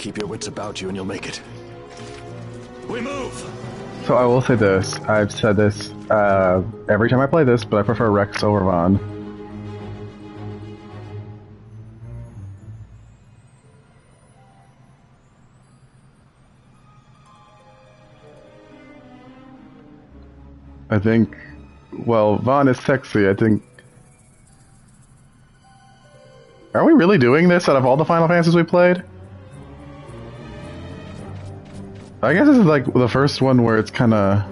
Keep your wits about you and you'll make it. We move! So I will say this. I've said this every time I play this, but I prefer Rex over Vaughn. I think, well, Vaughn is sexy. I think. Are we really doing this out of all the Final Fantasies we played? I guess this is like the first one where it's kind of.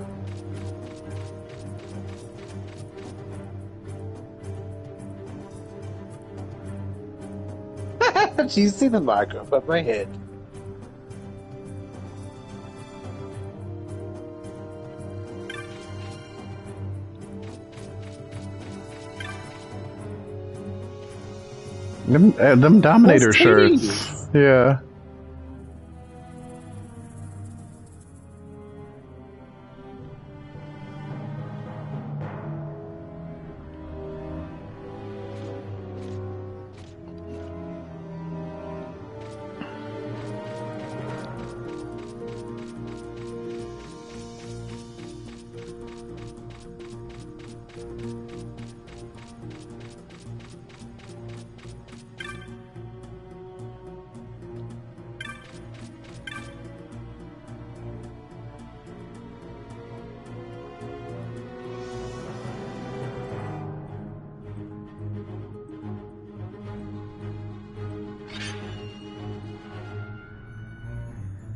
Do you see the mark above my head? Them Dominator Those shirts. titties. Yeah.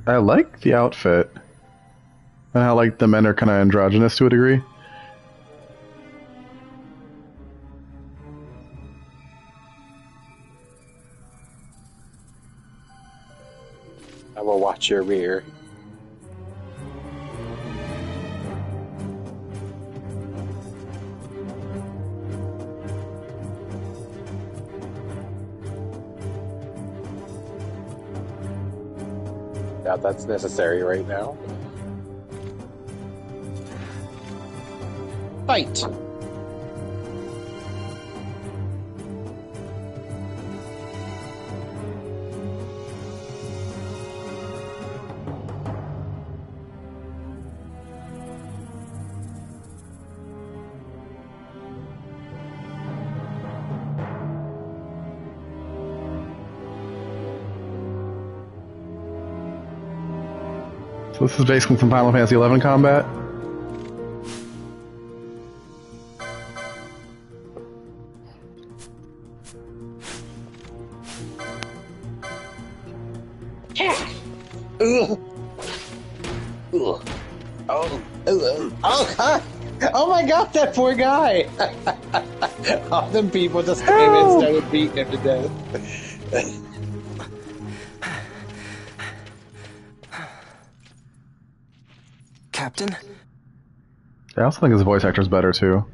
I like the outfit. And how, like, the men are kind of androgynous to a degree. I will watch your rear. Doubt that's necessary right now. Fight! So this is basically some Final Fantasy XI combat. Ugh. Ugh. Oh, oh, God. Oh my God, that poor guy! All them people just came in and started beating him to death. Captain? I also think his voice actor's better too.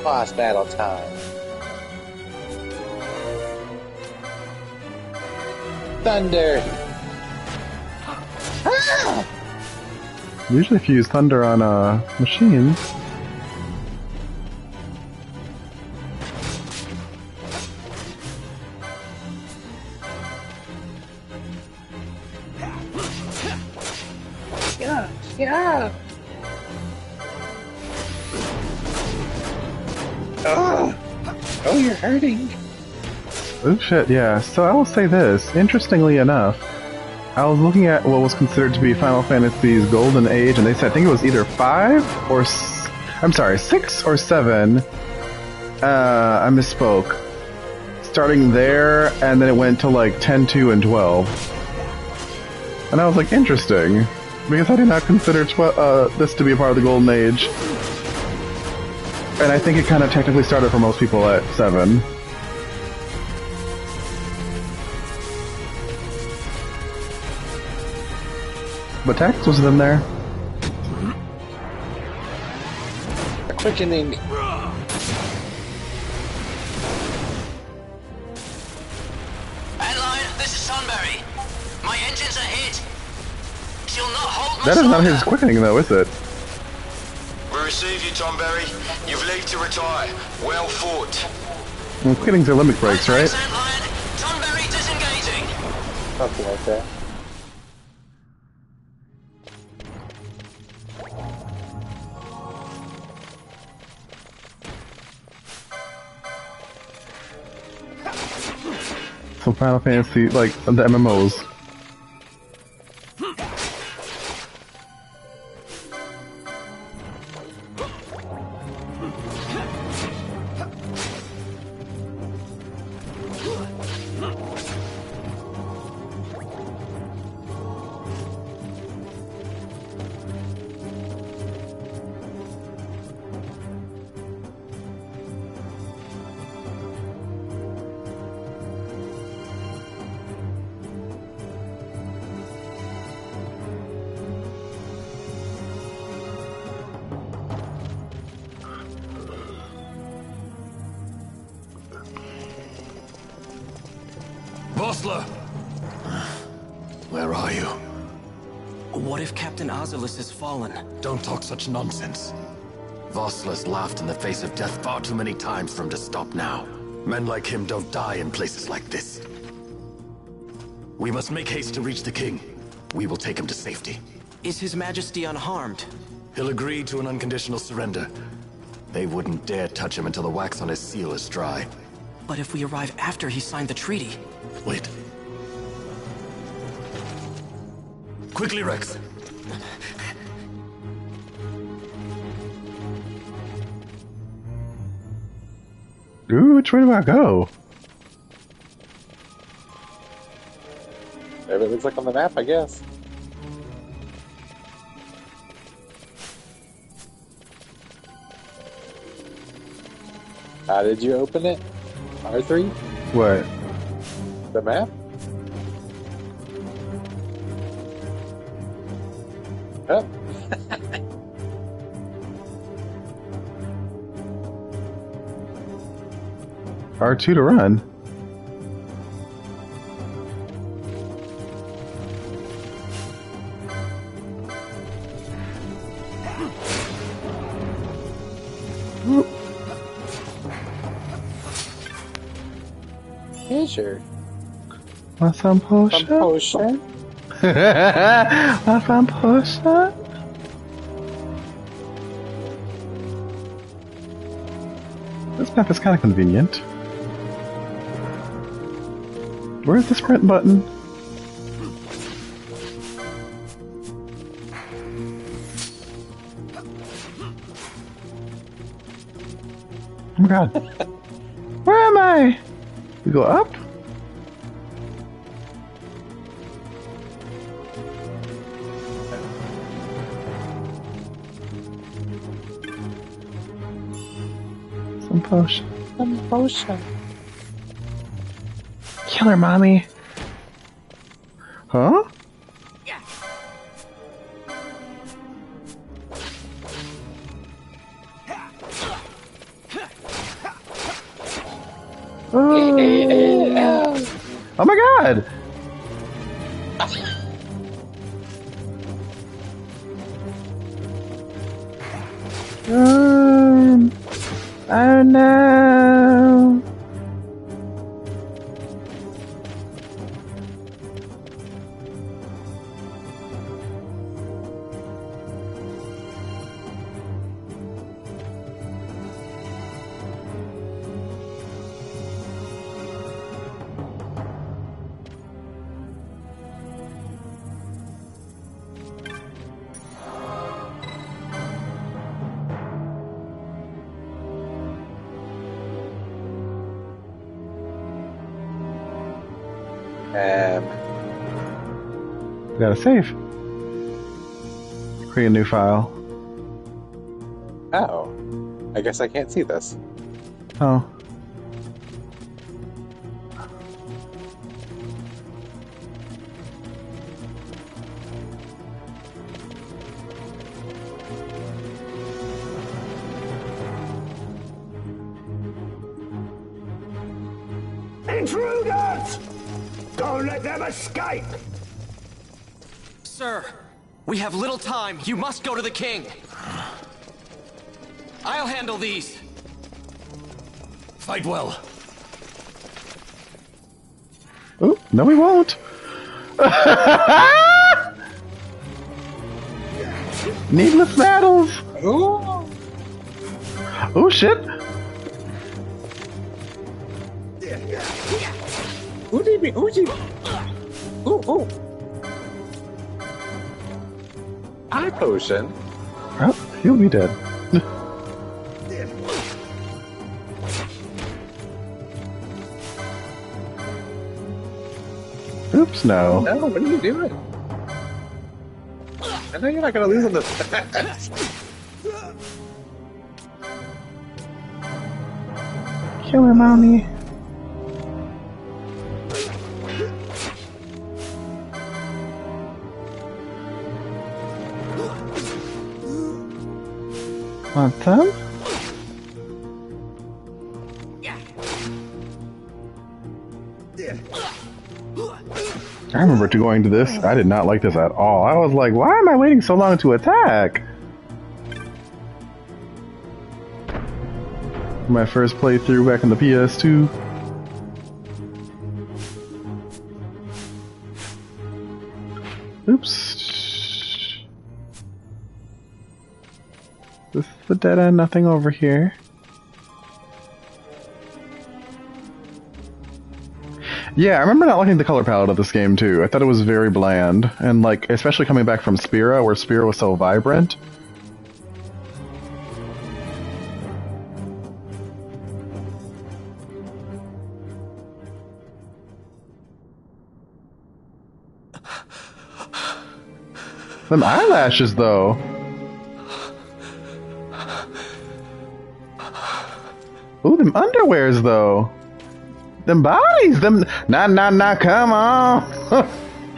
Boss battle time. Thunder! Ah! Usually if you use thunder on machines. Yeah, yeah! Oh, oh, you're hurting. Oh shit, yeah. So I will say this, interestingly enough, I was looking at what was considered to be Final Fantasy's golden age, and they said I think it was either 5 or I'm sorry, 6 or 7. I misspoke. Starting there, and then it went to like 10, 2, and 12. And I was like, interesting, because I did not consider this to be a part of the golden age. And I think it kind of technically started for most people at 7. But Tactics was in there. A quickening. Adeline, this is Sunbury. My engines are hit. She'll not hold much That is not longer. his quickening, though, is it? We receive you, Tomberry. You've leave to retire. Well fought. Well, quickenings are limit breaks, right? Sandlion, Sunbury disengaging. Something like that. Some Final Fantasy, like, the MMOs. Vossler! Where are you? What if Captain Ozilus has fallen? Don't talk such nonsense. Vossler's laughed in the face of death far too many times for him to stop now. Men like him don't die in places like this. We must make haste to reach the king. We will take him to safety. Is His Majesty unharmed? He'll agree to an unconditional surrender. They wouldn't dare touch him until the wax on his seal is dry. But if we arrive after he signed the treaty... Wait. Quickly, Rex. Ooh, which way do I go? Whatever it looks like on the map, I guess. How did you open it? R3? What? The map? Oh. R2 to run. Yeah, sure. Want some potion? Some potion? Want some potion? This map is kind of convenient. Where's the sprint button? Oh my god. Where am I? We go up? Some potion. Some potion. Kill her, mommy. Huh? Oh, oh my god! Oh no! Gotta save. Create a new file. Oh. I guess I can't see this. Oh. Intruders! Don't Don't let them escape! Sir, we have little time. You must go to the king. I'll handle these. Fight well. Oh, no we won't. Needless battles. Ooh. Oh shit. Ooh. Eye potion. Oh, he'll be dead. Oops, no. No, what are you doing? I know you're not gonna lose on this. Kill her, mommy. Want some? I remember going to this. I did not like this at all. I was like, why am I waiting so long to attack? My first playthrough back in the PS2. Oops. This is the dead end, nothing over here. Yeah, I remember not liking the color palette of this game too. I thought it was very bland, and like, especially coming back from Spira, where Spira was so vibrant. Them eyelashes, though. Ooh, them underwears, though. Them bodies, them... Nah, come on.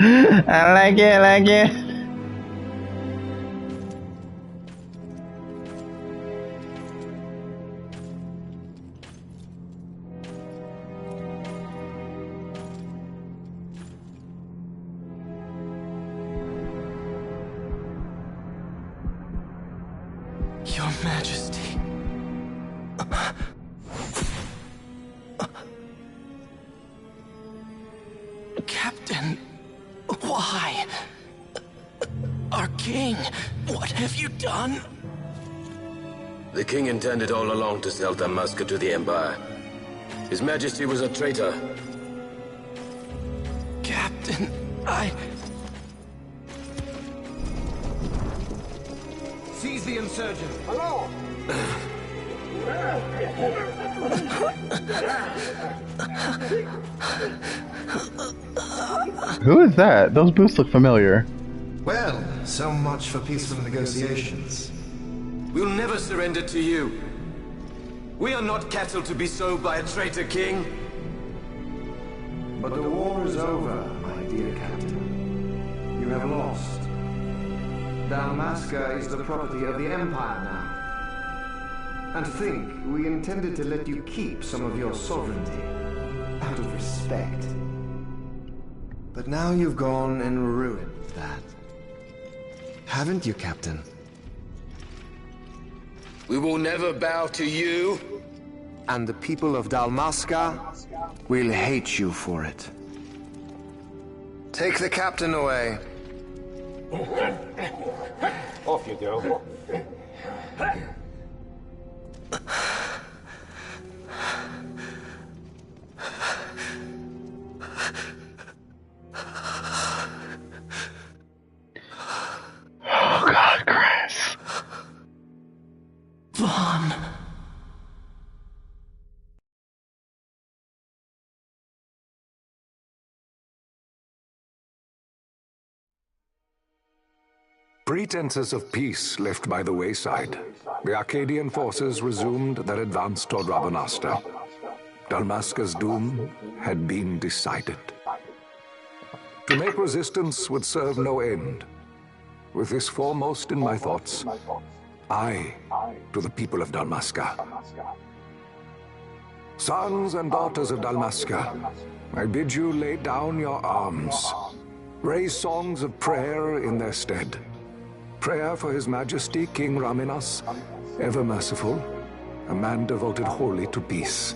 I like it. Your Majesty. Captain, why? Our king, what have you done? The king intended all along to sell Damaska to the Empire. His Majesty was a traitor. Captain, Seize the insurgent. Who is that? Those boots look familiar. Well, so much for peaceful negotiations. We'll never surrender to you. We are not cattle to be sold by a traitor king. But the war is over, my dear captain. You have lost. Dalmasca is the property of the Empire now. And to think, we intended to let you keep some of your sovereignty, out of respect. But now you've gone and ruined that. Haven't you, Captain? We will never bow to you. And the people of Dalmasca will hate you for it. Take the captain away. Off you go. Oh God, Chris. Vaughn. Pretenses of peace left by the wayside, the Arcadian forces resumed their advance toward Rabanasta. Dalmasca's doom had been decided. To make resistance would serve no end. With this foremost in my thoughts, I to the people of Dalmasca. Sons and daughters of Dalmasca, I bid you lay down your arms. Raise songs of prayer in their stead. Prayer for His Majesty King Raminas, ever merciful, a man devoted wholly to peace.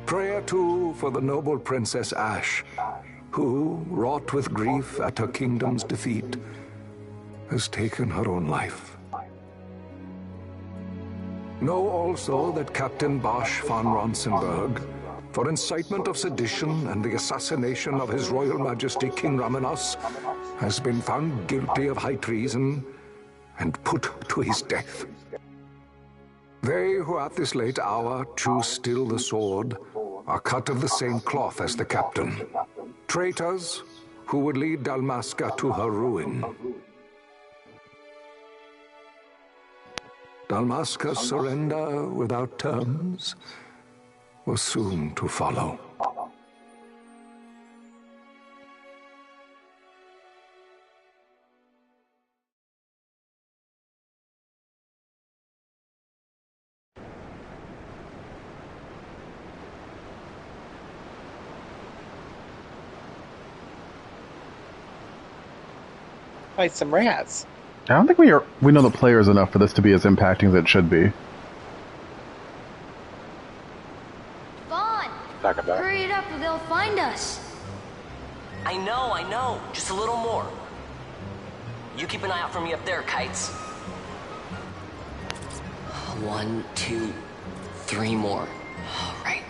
Prayer, too, for the noble Princess Ashe, who, wrought with grief at her kingdom's defeat, has taken her own life. Know also that Captain Bosch von Ronsenberg, for incitement of sedition and the assassination of His Royal Majesty King Raminas, has been found guilty of high treason and put to his death. They who at this late hour choose still the sword are cut of the same cloth as the captain. Traitors who would lead Dalmasca to her ruin. Dalmasca's surrender without terms was soon to follow. Fight some rats. I don't think we know the players enough for this to be as impacting as it should be. Vaughn! Talk about. Hurry it up or they'll find us. I know. Just a little more. You keep an eye out for me up there, Kites. 1, 2, 3 more. All right.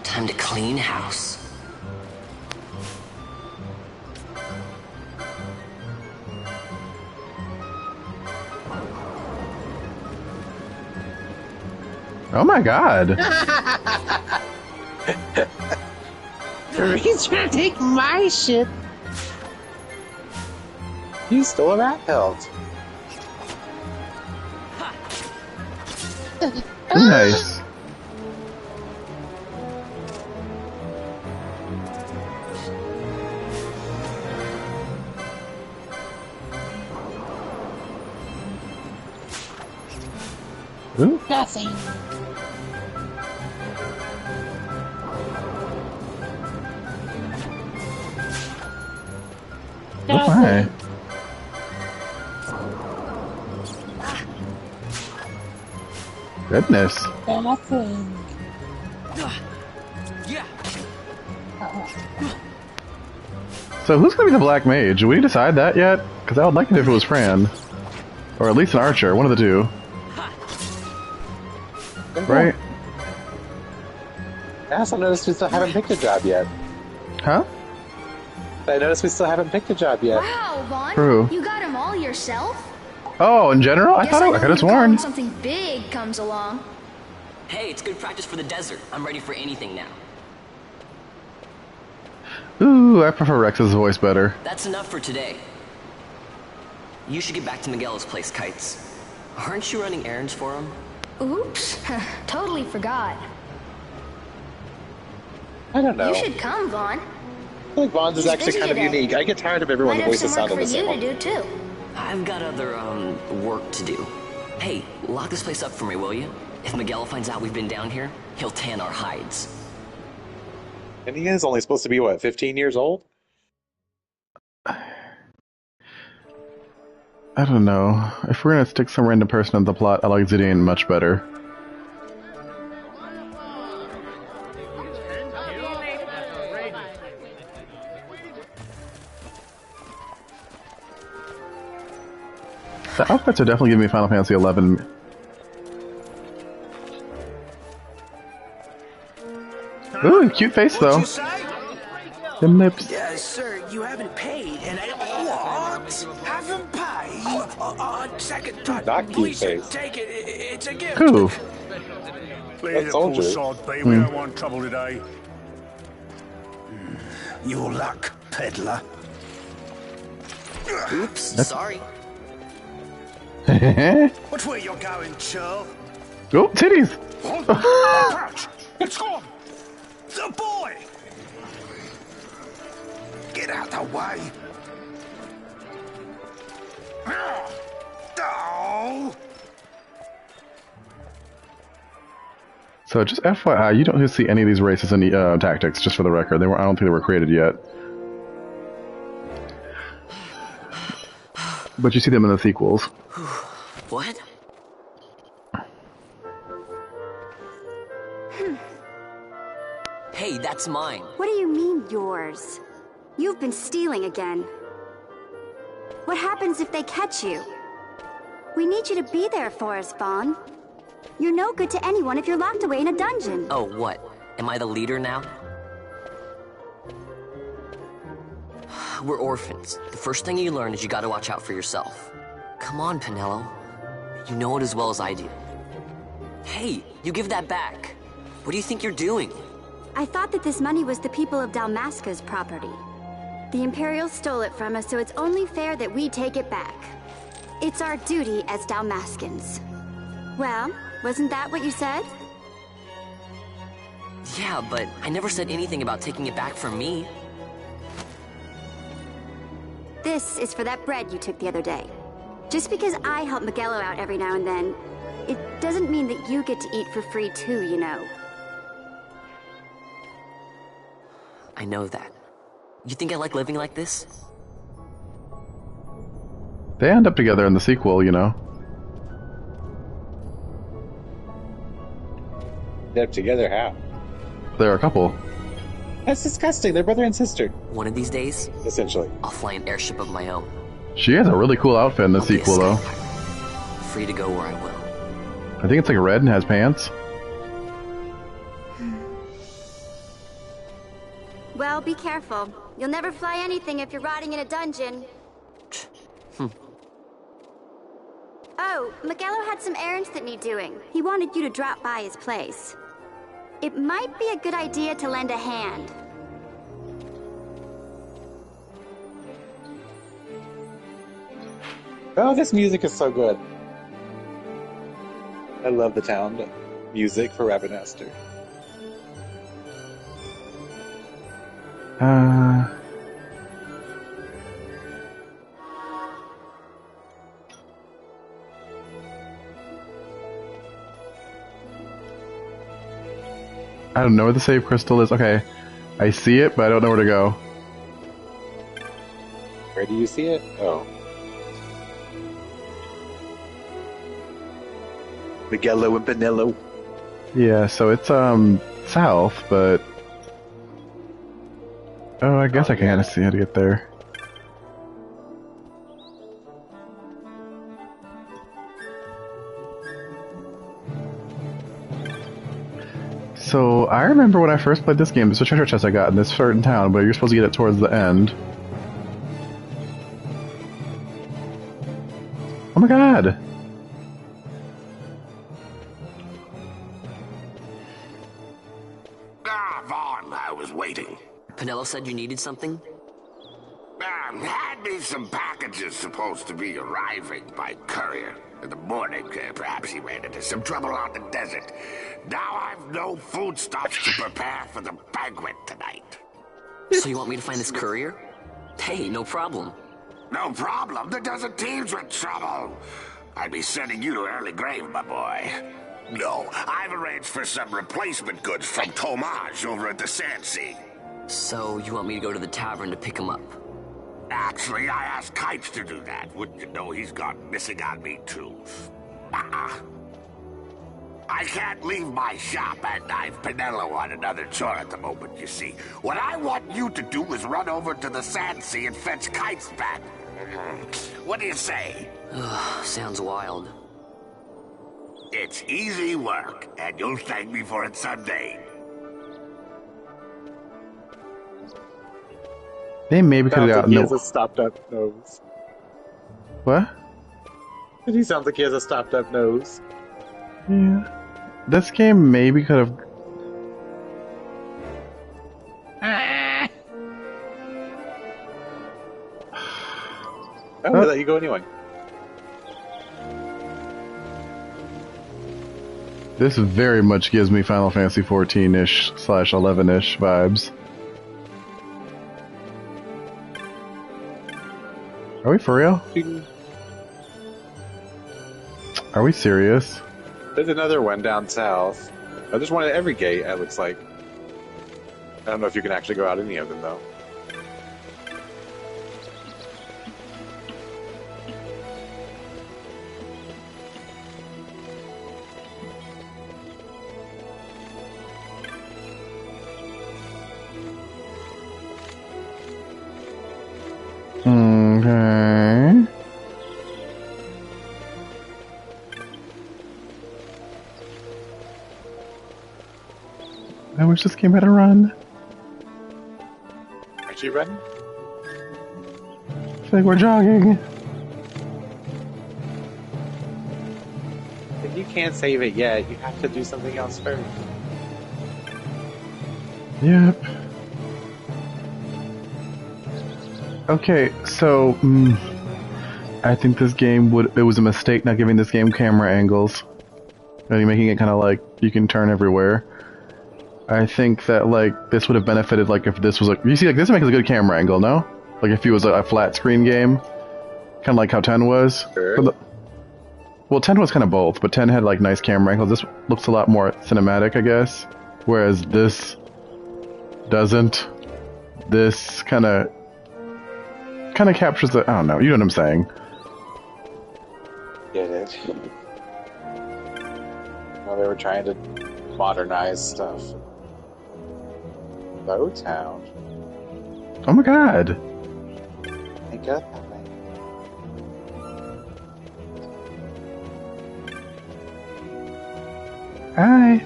Time to clean house. Oh my god! He's trying to take my shit. You stole that belt. Nice. Ooh. Nothing. Oh my. Goodness. Nothing. Yeah. So who's gonna be the Black Mage? Did we decide that yet? Because I would like it if it was Fran. Or at least an archer, one of the two. Right? I also noticed we still haven't picked a job yet. Huh? I noticed we still haven't picked a job yet. Wow, Vaughn! True. You got them all yourself? Oh, in general? I Guess thought I know could have when sworn. something big comes along. Hey, it's good practice for the desert. I'm ready for anything now. Ooh, I prefer Rex's voice better. That's enough for today. You should get back to Miguel's place, Kites. Aren't you running errands for him? Oops. Totally forgot. I don't know. You should come, Vaughn. I feel like Vaughn's is He's actually busy kind of today. unique. I get tired of everyone's Might have voices some work sounding for the you same. to do, too. I've got other, work to do. Hey, lock this place up for me, will you? If Miguel finds out we've been down here, he'll tan our hides. And he is only supposed to be, what, 15 years old? I don't know. If we're gonna stick some random person in the plot, I like Zidane much better. The outfits are definitely giving me Final Fantasy XI. Ooh, cute face though. Them lips. Yeah, sir, you haven't paid, and I... What? Haven't paid? On second thought, Not cute please face. take it. It's a gift. Who? That's soldier. We don't want trouble today. Your luck, peddler. Oops, sorry. Watch where you're going, churl. Oh, titties! Crouch! It's gone! The boy! Get out the way! Oh! So just FYI, you don't see any of these races in tactics. Just for the record, I don't think they were created yet. But you see them in the sequels. What? Hey, that's mine. What do you mean, yours? You've been stealing again. What happens if they catch you? We need you to be there for us, Vaughn. You're no good to anyone if you're locked away in a dungeon. Oh, what? Am I the leader now? We're orphans. The first thing you learn is you gotta watch out for yourself. Come on, Pinello. You know it as well as I do. Hey, you give that back. What do you think you're doing? I thought that this money was the people of Dalmasca's property. The Imperials stole it from us, so it's only fair that we take it back. It's our duty as Dalmascans. Well, wasn't that what you said? Yeah, but I never said anything about taking it back from me. This is for that bread you took the other day. Just because I help Miguelo out every now and then, it doesn't mean that you get to eat for free too, you know. I know that. You think I like living like this? They end up together in the sequel, you know. They're together how? They're a couple. That's disgusting. They're brother and sister. One of these days, essentially, I'll fly an airship of my own. She has a really cool outfit in the sequel, though. Free to go where I will. I think it's like red and has pants. Well, be careful. You'll never fly anything if you're rotting in a dungeon. Oh, Miguelo had some errands that need doing. He wanted you to drop by his place. It might be a good idea to lend a hand. Oh, this music is so good. I love the town music for Ravenester. I don't know where the save crystal is. Okay, I see it, but I don't know where to go. Where do you see it? Oh. Miguelo and Pinello. Yeah, so it's south, but oh, I guess I can kind of see how to get there. So I remember when I first played this game, there's a treasure chest I got in this certain town, but you're supposed to get it towards the end. Oh my god! Vaughn, I was waiting. Pinello said you needed something? Had me some packages supposed to be arriving by courier. In the morning, perhaps he ran into some trouble on the desert. Now I've no foodstuffs to prepare for the banquet tonight. So you want me to find this courier? Hey, no problem. No problem. The desert teems with trouble. I'd be sending you to early grave, my boy. No, I've arranged for some replacement goods from Tomage over at the Sandsea. So you want me to go to the tavern to pick him up? Actually, I asked Kites to do that. Wouldn't you know he's gone missing on me, too. I can't leave my shop, and I've Pinello on another chore at the moment, you see. What I want you to do is run over to the Sandsea and fetch Kites back. What do you say? Sounds wild. It's easy work, and you'll thank me for it someday. They maybe could have gotten. He has a stopped-up nose. What? He sounds like he has a stopped-up nose. Yeah. This game maybe could have. I'm gonna let you go anyway. This very much gives me Final Fantasy 14-ish / 11-ish vibes. Are we for real? Are we serious? There's another one down south. There's one at every gate, it looks like. I don't know if you can actually go out any of them, though. Okay. I wish this game had a run. Aren't you running? I feel like we're jogging. If you can't save it yet, you have to do something else first. Yep. Okay, so I think this game it was a mistake not giving this game camera angles. Really making it kind of like you can turn everywhere. I think that like this would have benefited like if this was like you see like this makes a good camera angle, no? Like if it was a flat screen game, kind of like how 10 was. Sure. Well, 10 was kind of both, but 10 had like nice camera angles. This looks a lot more cinematic, I guess, whereas this doesn't. This kind of captures the I don't know. You know what I'm saying? Get it? Well, they were trying to modernize stuff. Bowtown. Oh my god. Thank God. Hi.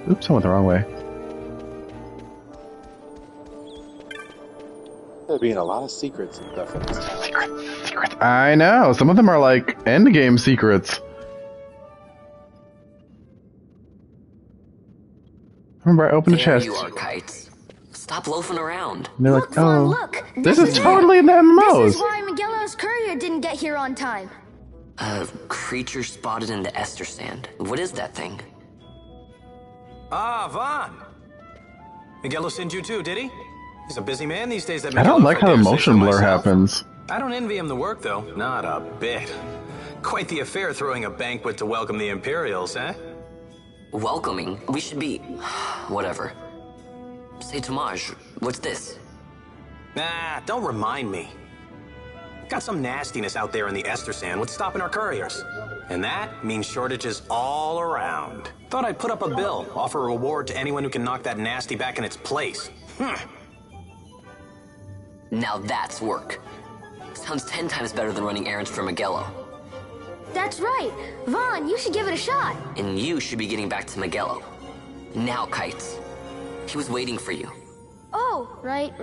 Oops, I went the wrong way. There being a lot of secrets and stuff in this town. Secrets. I know. Some of them are like endgame secrets. Remember, I opened a chest. There you are, Kites. Stop loafing around. And they're Look, like, Vaughn, oh, look. this is totally in the MMOs. This is why Miguelo's courier didn't get here on time. A creature spotted in the Ester Sand. What is that thing? Ah, Vaughn. Miguelo sent you too, did he? He's a busy man these days. That I don't like how the motion blur happens. I don't envy him the work, though. Not a bit. Quite the affair throwing a banquet to welcome the Imperials, eh? Welcoming? We should be... whatever. Say, Tomaj, what's this? Nah, don't remind me. Got some nastiness out there in the Ester Sand. What's stopping our couriers? And that means shortages all around. Thought I'd put up a bill, offer a reward to anyone who can knock that nasty back in its place. Now that's work. Sounds 10 times better than running errands for Miguelo. That's right. Vaughn, you should give it a shot. And you should be getting back to Miguelo. Now, Kites. He was waiting for you. Oh, right.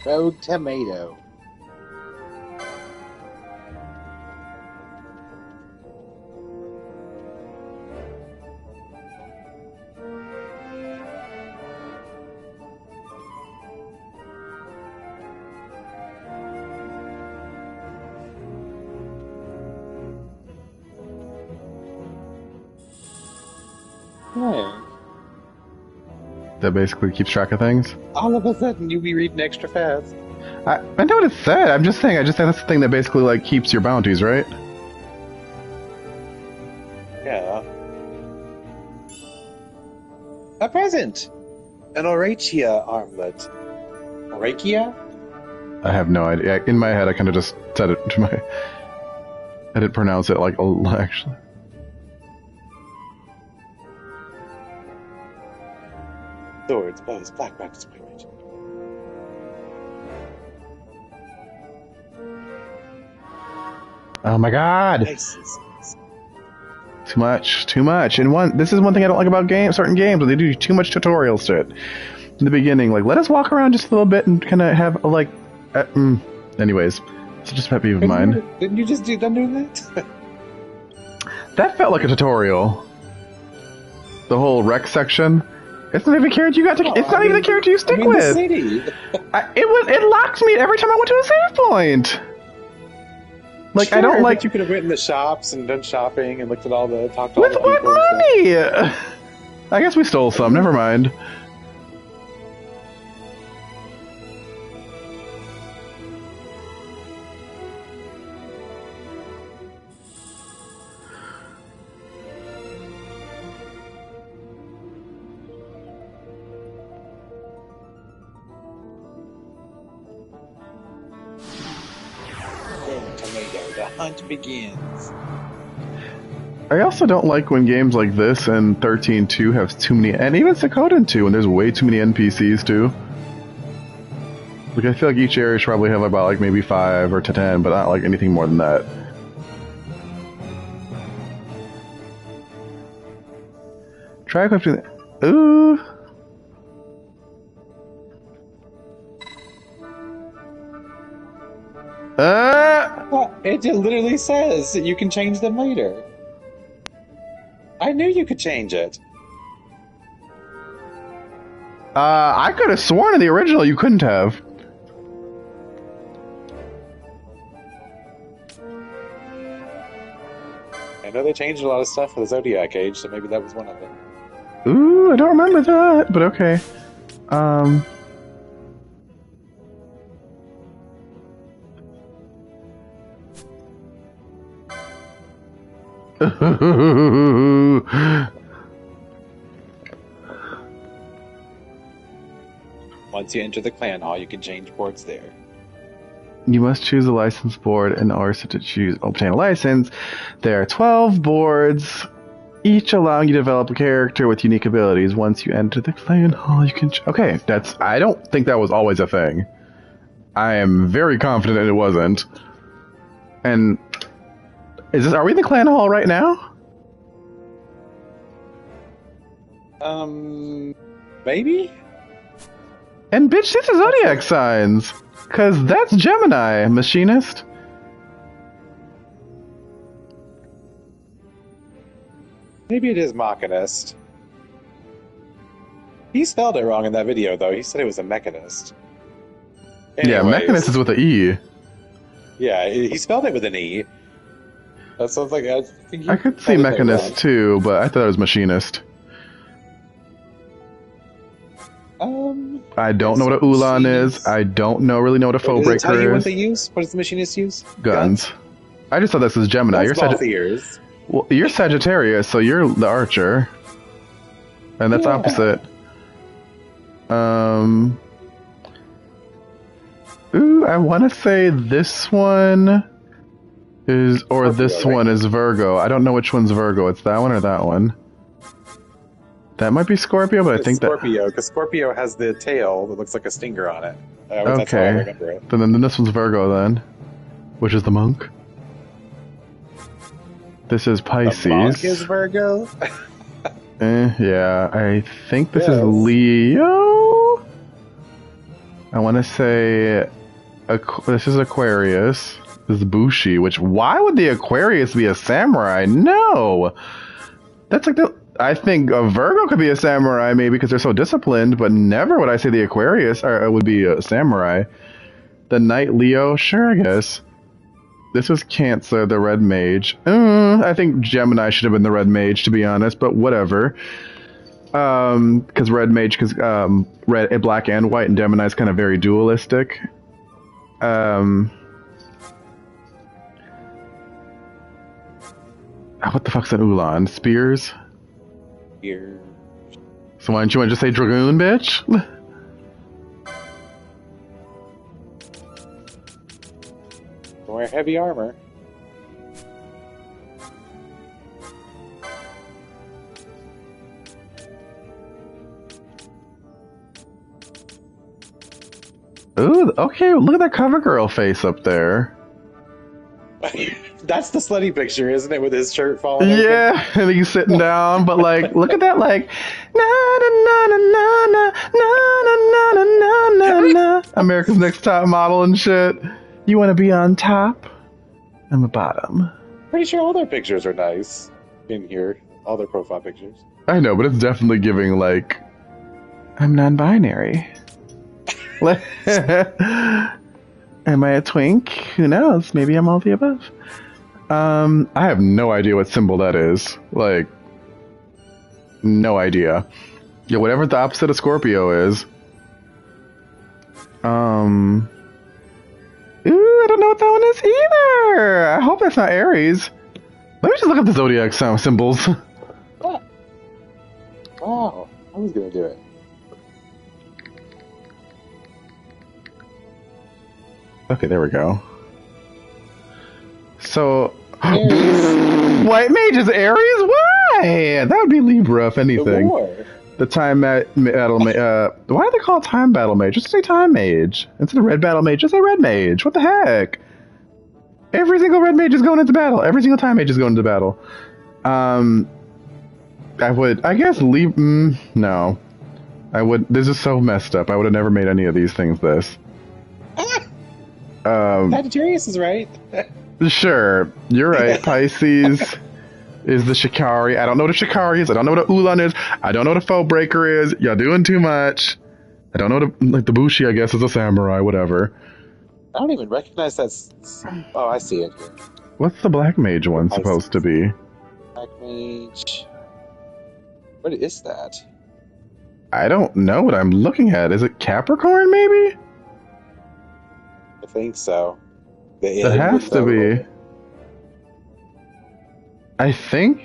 Rogue tomato. Hey. That basically keeps track of things. All of a sudden, you be reading extra fast. I know what it said. I'm just saying. I just think that's the thing that basically like keeps your bounties, right? Yeah. A present. An Oratia armlet. Orakia? I have no idea. In my head, I kind of just said it to my. I didn't pronounce it like actually. Swords, bows, black practice, white rage. Oh my god! Nice. Too much. And this is one thing I don't like about certain games, where they do too much tutorials to it. In the beginning, like, let us walk around just a little bit and kind of have, like, anyways, it's just a pet peeve of mine. Didn't you just do done doing that? That felt like a tutorial. The whole rec section. It's not even a character you got to. It's not even the character you stick with. The city. It locks me every time I went to a save point. Like Sure, I don't like. But you could have went in the shops and done shopping and looked at all the talked to all With the what people. money? I guess we stole some. Never mind. Tomato, the hunt begins. I also don't like when games like this and 13.2 have too many, and even Suikoden 2, when there's way too many NPCs too. Like I feel like each area should probably have about like maybe 5 or 10, but not like anything more than that. Try equipping. Ooh. It literally says that you can change them later. I knew you could change it. I could have sworn in the original you couldn't have. I know they changed a lot of stuff for the Zodiac Age, so maybe that was one of them. Ooh, I don't remember that, but okay. Once you enter the clan hall, you can change boards there. You must choose a license board in order to obtain a license. There are 12 boards, each allowing you to develop a character with unique abilities. Once you enter the clan hall, you can... Okay, I don't think that was always a thing. I am very confident it wasn't. And... Are we in the clan hall right now? Maybe? And bitch, these are zodiac signs! Cause that's Gemini, machinist. Maybe it is Machinist. He spelled it wrong in that video, though. He said it was a Mechanist. Yeah, Mechanist is with an E. Yeah, he spelled it with an E. That sounds like... I could see Mechanist too, but I thought it was machinist. I don't know what a Ulan is. I don't really know what a foe breaker is. Tell you what they use? What does the machinist use? Guns. I just thought this was Gemini. Well, you're Sagittarius, so you're the archer. And that's opposite. Ooh, I want to say this one is, or Scorpio, this one is Virgo. I don't know which one's Virgo. It's that one or that one. That might be Scorpio, but I think Scorpio, because Scorpio has the tail that looks like a stinger on it. That's how I remember it. Then this one's Virgo then, which is the monk. This is Pisces. The monk is Virgo? Yeah, I think this is Leo. I want to say this is Aquarius. This is Bushi, which, why would the Aquarius be a samurai? No! That's like I think a Virgo could be a samurai maybe because they're so disciplined, but never would I say the Aquarius would be a samurai. The Knight Leo, sure, I guess. This was Cancer, the Red Mage. I think Gemini should have been the Red Mage, to be honest, but whatever. Because Red Mage, because black and white, and Gemini is kind of very dualistic. What the fuck's an Ulan? Spears? Spears. So why don't you want to just say Dragoon, bitch? Wear heavy armor. Ooh, okay, look at that cover girl face up there. That's the slutty picture, isn't it, with his shirt falling Yeah, open? and he's sitting down, but like, look at that, like, na na na na na na na na na na. America's Next Top Model and shit. You want to be on top? I'm the bottom. Pretty sure all their pictures are nice in here. All their profile pictures. I know, but it's definitely giving, like, I'm non-binary. Am I a twink? Who knows? Maybe I'm all the above. I have no idea what symbol that is. Like, no idea. Yeah, whatever the opposite of Scorpio is. Ooh, I don't know what that one is either. I hope that's not Aries. Let me just look up the zodiac symbols. What? Wow, I was gonna do it. Okay, there we go. So, White Mage is Aries? Why? That would be Libra, if anything. The Time Battle Mage. Why do they call it Time Battle Mage? Just say Time Mage. Instead of Red Battle Mage, just say Red Mage. What the heck? Every single Red Mage is going into battle. Every single Time Mage is going into battle. I guess, no. This is so messed up. I would have never made any of these things this. Sagittarius is right. Sure, you're right. Pisces is the Shikari. I don't know what a Shikari is. I don't know what a Ulan is. I don't know what a Foe Breaker is. Y'all doing too much. I don't know what the Bushi, I guess, is a samurai, whatever. I don't even recognize that. Oh, I see it here. What's the Black Mage one supposed to be? Black Mage. What is that? I don't know what I'm looking at. Is it Capricorn, maybe? I think so. It has to be. I think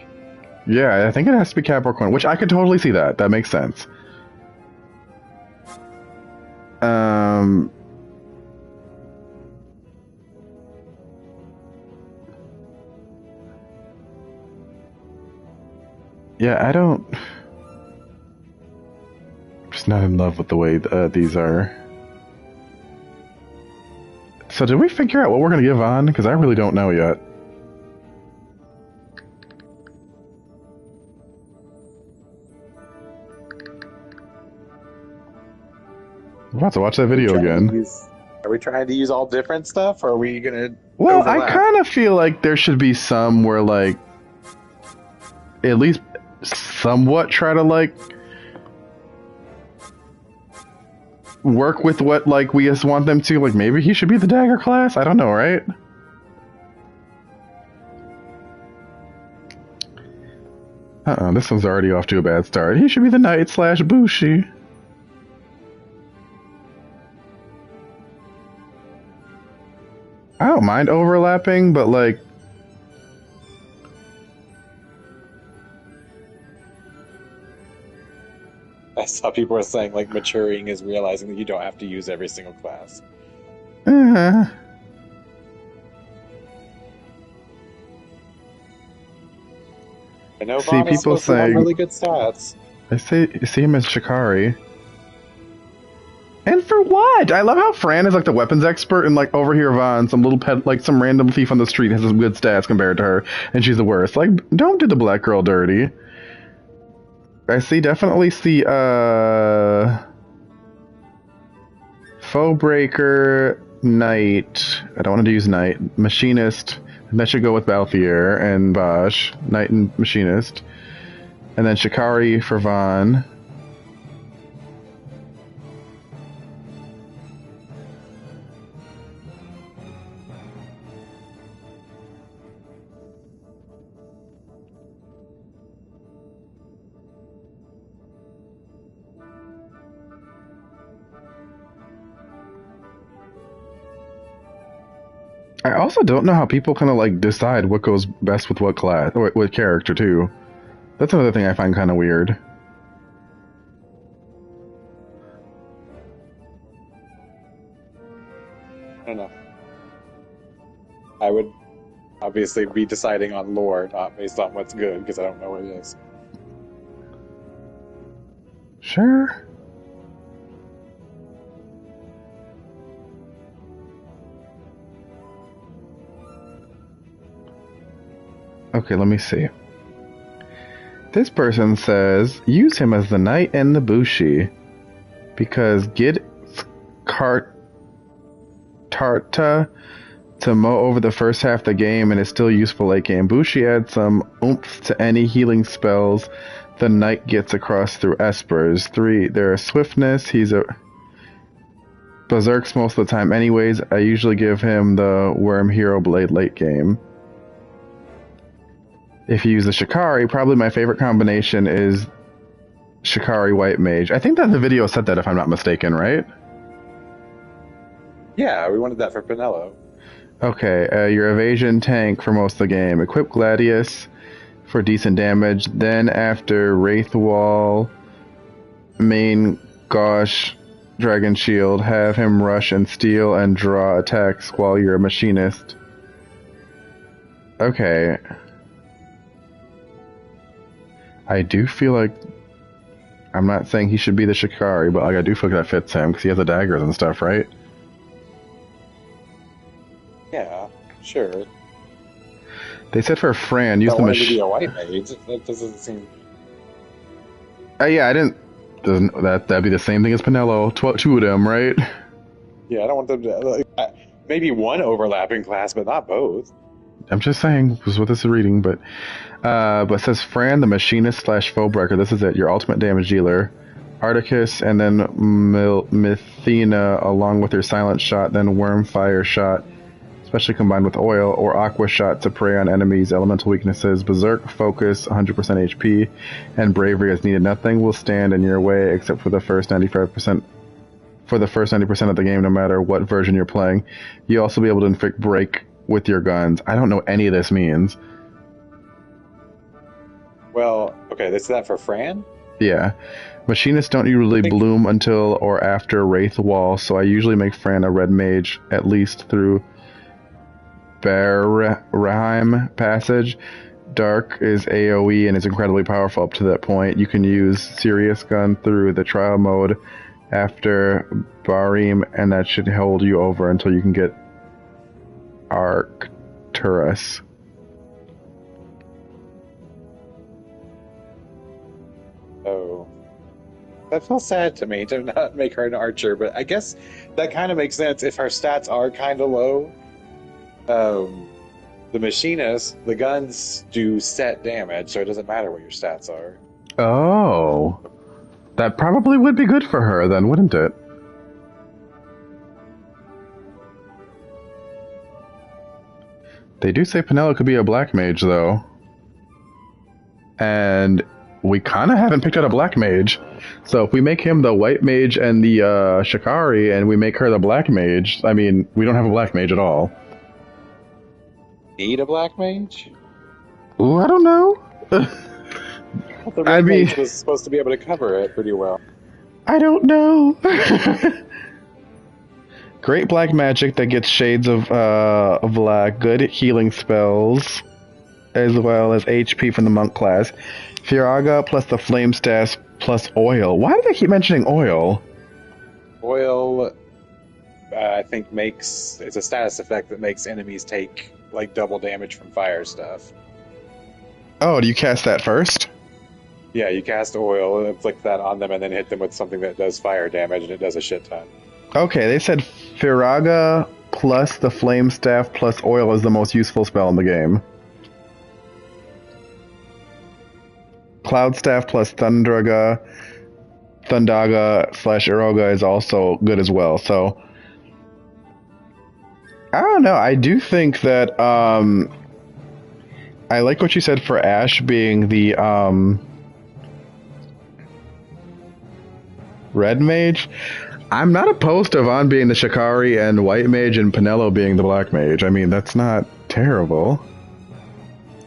it has to be Capricorn, which I could totally see that. That makes sense. Yeah, I'm just not in love with the way these are. So did we figure out what we're going to give on? Because I really don't know yet. I'm about to watch that video again. Are we trying to use all different stuff, or are we going to Well, I kind of feel like there should be some where, like, at least somewhat try to, like, work with what, like, we just want them to. Like, maybe he should be the dagger class? I don't know, right? This one's already off to a bad start. He should be the knight / Bushi. I don't mind overlapping, but, like, I saw people were saying, like, maturing is realizing that you don't have to use every single class. I know see people saying really good stats. I see him as Shikari. And for what? I love how Fran is like the weapons expert, and like over here Vaughn, some little pet, like some random thief on the street has some good stats compared to her, and she's the worst. Like, don't do the black girl dirty. I definitely see Foe Breaker, Knight. I don't want to use Knight. Machinist. And that should go with Balthier and Bosch. Knight and Machinist. And then Shikari for Vaughn. I also don't know how people kind of like decide what goes best with what class or what character too. That's another thing I find kind of weird. I don't know. I would obviously be deciding on lore, not based on what's good, because I don't know what it is. Sure. Okay, let me see. This person says, use him as the knight and the Bushi, because Gid Tarta to mow over the first half of the game and is still useful late game. Bushi adds some oomph to any healing spells the knight gets across through espers. 3. There is swiftness. He's a berserks most of the time anyways. I usually give him the Worm Hero Blade late game. If you use the Shikari, probably my favorite combination is Shikari White Mage. I think that the video said that if I'm not mistaken, right? Yeah, we wanted that for Pinello. Okay, your evasion tank for most of the game. Equip Gladius for decent damage. Then after Wraith Wall, main Gosh, Dragon Shield, have him rush and steal and draw attacks while you're a machinist. Okay. I do feel like... I'm not saying he should be the Shikari, but like, I do feel like that fits him, because he has the daggers and stuff, right? Yeah, sure. They said for Fran, use the machine. To be a white mage. That doesn't seem. Yeah, I didn't. Doesn't that'd be the same thing as Pinello? Two of them, right? Yeah, I don't want them to. Maybe one overlapping class, but not both. I'm just saying, was what this is reading, but it says Fran, the machinist / foebreaker. This is it. Your ultimate damage dealer. Articus, and then Mithina, along with her silent shot, then worm fire shot. Especially combined with oil, or aqua shot to prey on enemies' elemental weaknesses. Berserk, focus, 100% HP, and bravery as needed. Nothing will stand in your way except for the first 95%. For the first 90% of the game, no matter what version you're playing. You also be able to inflict break with your guns. I don't know what any of this means. Well, okay, this is that for Fran? Yeah. Machinists don't usually bloom until or after Wraith Wall, so I usually make Fran a red mage, at least through Barheim passage. Dark is AoE and is incredibly powerful up to that point. You can use Serious Gun through the trial mode after Barheim, and that should hold you over until you can get Arcturus. Oh. That feels sad to me to not make her an archer, but I guess that kind of makes sense if her stats are kind of low. The machinist, the guns do set damage, so it doesn't matter what your stats are. Oh. That probably would be good for her then, wouldn't it? They do say Pinello could be a black mage, though. And we kind of haven't picked out a black mage. So if we make him the white mage and the Shikari, and we make her the black mage, I mean, we don't have a black mage at all. Need a black mage? Ooh, I don't know. The red mage was supposed to be able to cover it pretty well. I don't know. Great black magic that gets shades of black. Good healing spells, as well as HP from the monk class. Firaga plus the flame staff plus oil. Why do they keep mentioning oil? Oil, I think it's a status effect that makes enemies take like double damage from fire stuff. Oh, do you cast that first? Yeah, you cast oil and inflict that on them and then hit them with something that does fire damage, and it does a shit ton. Okay, they said Firaga plus the flame staff plus oil is the most useful spell in the game. Cloud staff plus Thundaga / Iroga is also good as well, so I don't know. I do think that I like what you said for Ash being the red mage. I'm not opposed to Vaughn being the Shikari and white mage and Pinello being the black mage. I mean, that's not terrible.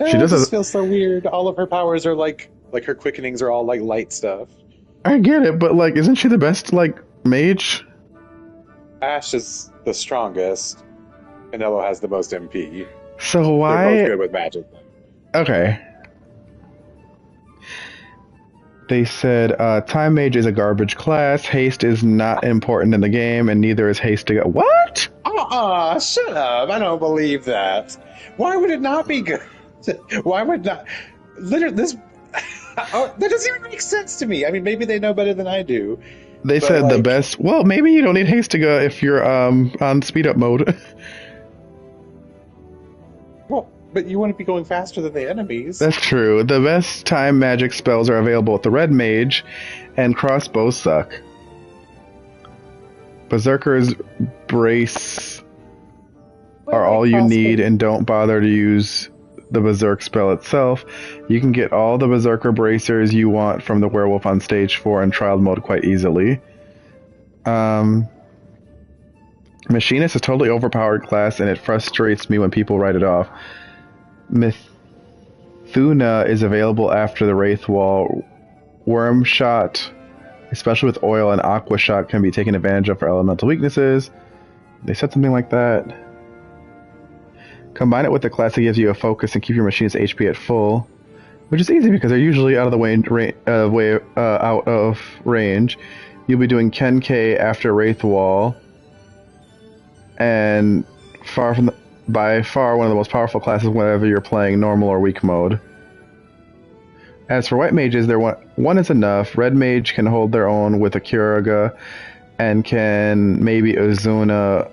She just feels so weird. All of her powers are like her quickenings are all like light stuff. I get it, but like, isn't she the best like mage? Ash is the strongest. Pinello has the most MP. So why? They're both good with magic. Okay. They said Time Mage is a garbage class. Haste is not important in the game, and neither is Haste to go. What? Shut up. I don't believe that. Why would it not be good? Why would not? Literally, this. That doesn't even make sense to me. I mean, maybe they know better than I do. They said like, the best. Well, maybe you don't need Haste to go if you're on speed up mode. But you wouldn't be going faster than the enemies. That's true. The best time magic spells are available with the red mage, and crossbows suck. Berserker's Brace are all you need, and don't bother to use the Berserk spell itself. You can get all the Berserker Bracers you want from the Werewolf on stage 4 in trial mode quite easily. Machinist is a totally overpowered class, and it frustrates me when people write it off. Mithuna is available after the Wraith Wall. Worm Shot, especially with oil, and Aqua Shot can be taken advantage of for elemental weaknesses. They said something like that. Combine it with the class that gives you a focus and keep your machine's HP at full, which is easy because they're usually out of the out of range. You'll be doing Kenkai after Wraith Wall, and by far one of the most powerful classes whenever you're playing normal or weak mode. As for white mages, one is enough. Red mage can hold their own with a Kuraga, and can maybe Azuna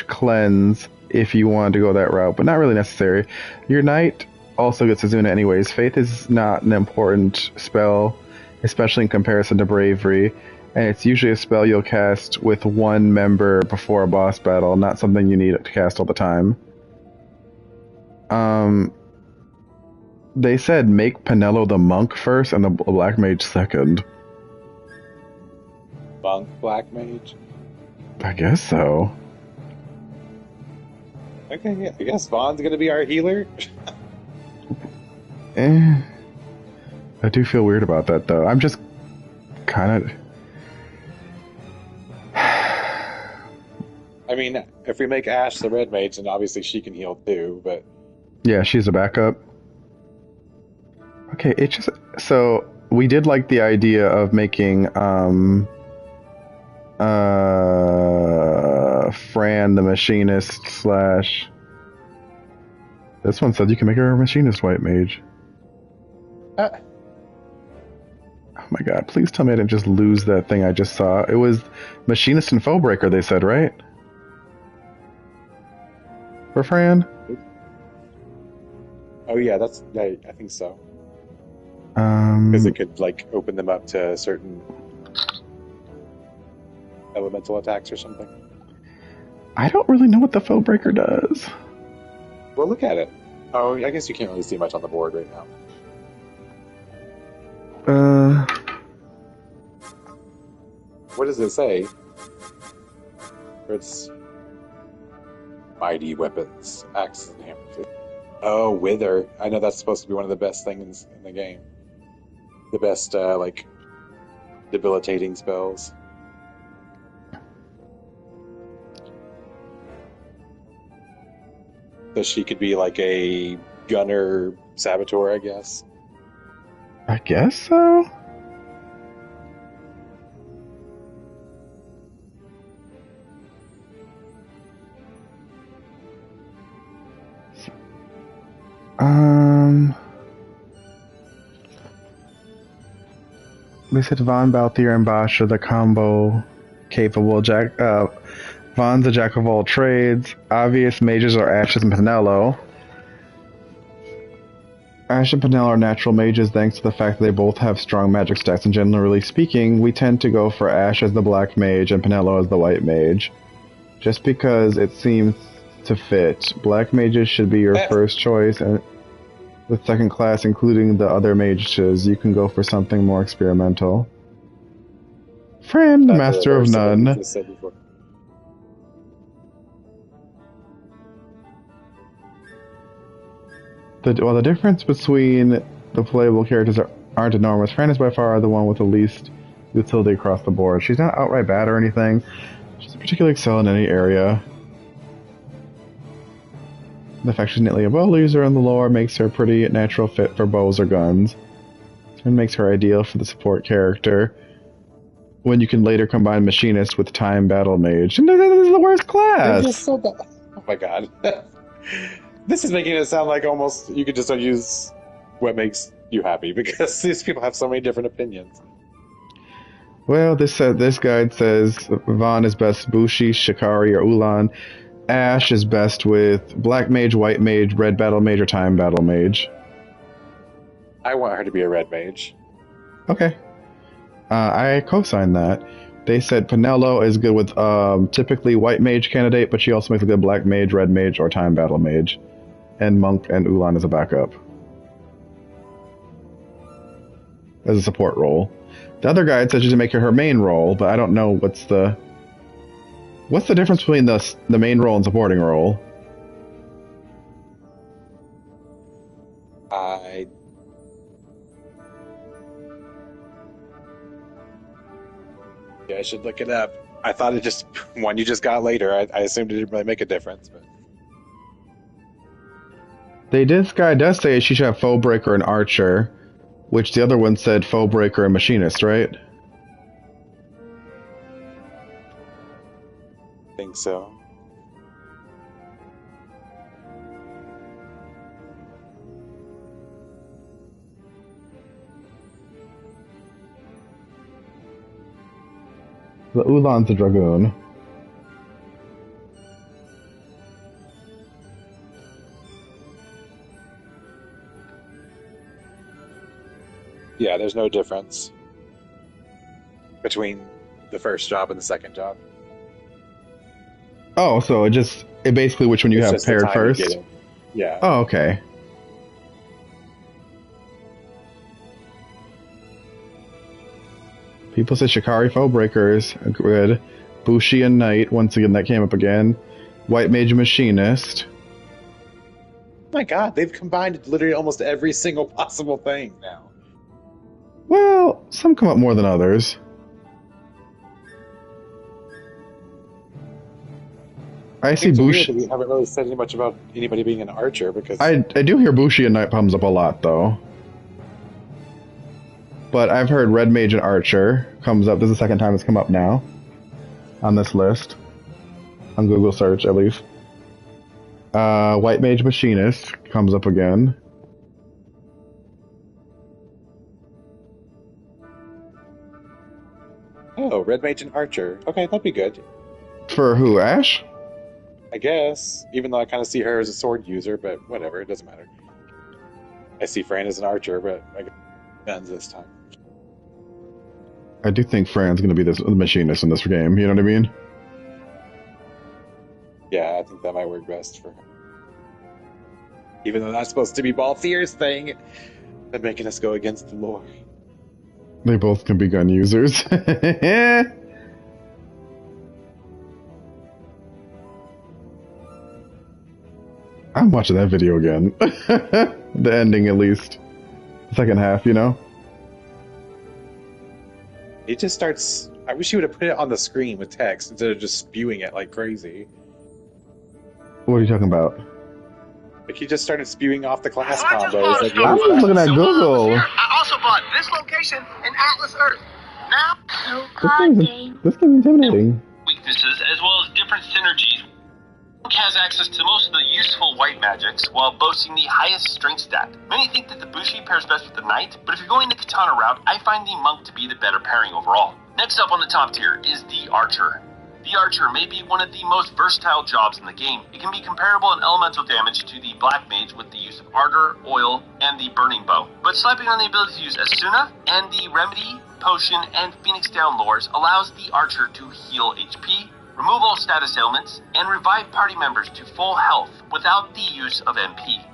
/ cleanse if you want to go that route, but not really necessary. Your knight also gets Azuna anyways. Faith is not an important spell, especially in comparison to bravery, and it's usually a spell you'll cast with one member before a boss battle, not something you need to cast all the time. They said make Penelo the monk first and the black mage second. Monk black mage? I guess so. Okay, yeah, I guess Vaughn's gonna be our healer. I do feel weird about that, though. I'm just kind of... I mean, if we make Ash the red mage, then obviously she can heal too, but... Yeah, she's a backup. Okay, it just... So, we did like the idea of making, Fran the machinist / This one said you can make her a machinist white mage. Oh my god, please tell me I didn't just lose that thing I just saw. It was machinist and foebreaker, they said, right? For Fran? Oh yeah, I think so. Because it could, like, open them up to certain elemental attacks or something. I don't really know what the foebreaker does. Well, look at it. Oh, I guess you can't really see much on the board right now. What does it say? It's mighty weapons, axes and hammers. Oh, Wither. I know that's supposed to be one of the best things in the game. The best, like, debilitating spells. So she could be like a gunner saboteur, I guess. I guess so. They said Von, Balthier, and Bosch are the combo capable Von's a jack of all trades. Obvious mages are Ashes and Penelo. Ash and Penelo are natural mages thanks to the fact that they both have strong magic stacks, and generally speaking, we tend to go for Ash as the black mage and Penelo as the white mage. Just because it seems to fit. Black mages should be your first choice, and with second class, including the other mages, you can go for something more experimental. Fran, Master of None. The difference between the playable characters aren't enormous. Fran is by far the one with the least utility across the board. She's not outright bad or anything. She's particularly excel in any area. The fact she's neatly a bow user in the lore makes her a pretty natural fit for bows or guns. It makes her ideal for the support character when you can later combine Machinist with Time Battle Mage. And this is the worst class! So bad. Oh my god. This is making it sound like almost you could just use what makes you happy, because these people have so many different opinions. Well, this guide says Vaughn is best Bushi, Shikari, or Ulan, Ashe is best with Black Mage, White Mage, Red Battle Mage, or Time Battle Mage. I want her to be a red mage. Okay. I co-signed that. They said Pinello is good with typically White Mage candidate, but she also makes a good Black Mage, Red Mage, or Time Battle Mage. And Monk and Ulan as a backup. As a support role. The other guide said she should make her main role, but I don't know what's the difference between the main role and supporting role. I should look it up. I thought it just one you just got later. I assumed it didn't really make a difference, but This guy does say she should have Foe Breaker and Archer, which the other one said Foe Breaker and Machinist, right? I think so. The Ulan's a Dragoon. Yeah, there's no difference between the first job and the second job. Oh, so it basically which one you have paired first? Yeah. Oh, okay. People said Shikari Foe Breakers, good. Bushi and Knight, once again that came up again. White Mage Machinist. Oh my god, they've combined literally almost every single possible thing now. Well, some come up more than others. I see Bushi. We haven't really said much about anybody being an archer because I do hear Bushi and Knight comes up a lot though. But I've heard Red Mage and Archer comes up. This is the second time it's come up now. On this list. On Google search, at least. White Mage Machinist comes up again. Oh, Red Mage and Archer. Okay, that'd be good. For who, Ashe? I guess. Even though I kind of see her as a sword user, but whatever, it doesn't matter. I see Fran as an archer, but I guess guns this time. I do think Fran's going to be the machinist in this game, you know what I mean? Yeah, I think that might work best for him. Even though that's supposed to be Balthier's thing, they're making us go against the lore. They both can be gun users. I'm watching that video again. The ending, at least. The second half, you know? He just starts... I wish he would have put it on the screen with text instead of just spewing it like crazy. What are you talking about? Like, he just started spewing off the class combos. Like, I was looking at Google. I also bought this location in Atlas Earth. Now, This can be intimidating. weaknesses as well as different synergies. Monk has access to most of the useful white magics while boasting the highest strength stat. Many think that the Bushi pairs best with the Knight, but if you're going the Katana route, I find the Monk to be the better pairing overall. Next up on the top tier is the Archer. The Archer may be one of the most versatile jobs in the game. It can be comparable in elemental damage to the Black Mage with the use of Ardor, Oil, and the Burning Bow. But slapping on the ability to use Asuna and the Remedy, Potion, and Phoenix Down lores allows the Archer to heal HP, remove all status ailments, and revive party members to full health without the use of MP.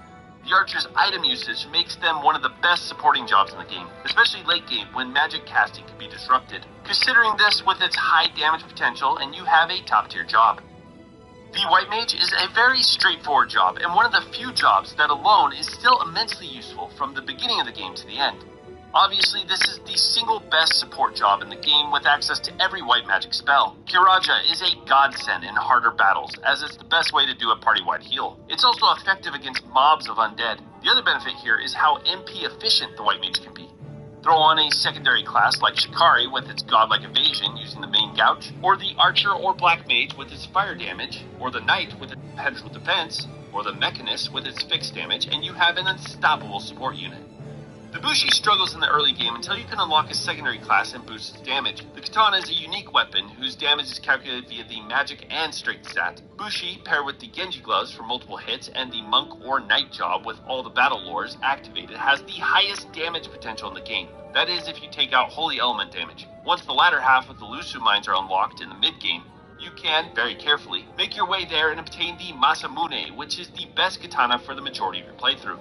The Archer's item usage makes them one of the best supporting jobs in the game, especially late game when magic casting can be disrupted. Considering this with its high damage potential, and you have a top tier job. The White Mage is a very straightforward job, and one of the few jobs that alone is still immensely useful from the beginning of the game to the end. Obviously, this is the single best support job in the game with access to every white magic spell. Kiraja is a godsend in harder battles, as it's the best way to do a party-wide heal. It's also effective against mobs of undead. The other benefit here is how MP efficient the White Mage can be. Throw on a secondary class like Shikari with its godlike evasion using the main gouge, or the Archer or Black Mage with its fire damage, or the Knight with its perpetual defense, or the Mechanist with its fixed damage, and you have an unstoppable support unit. The Bushi struggles in the early game until you can unlock a secondary class and boost its damage. The katana is a unique weapon whose damage is calculated via the magic and strength stat. Bushi, paired with the Genji gloves for multiple hits and the monk or knight job with all the battle lores activated, has the highest damage potential in the game. That is if you take out holy element damage. Once the latter half of the Lusu mines are unlocked in the mid-game, you can, very carefully, make your way there and obtain the Masamune, which is the best katana for the majority of your playthrough.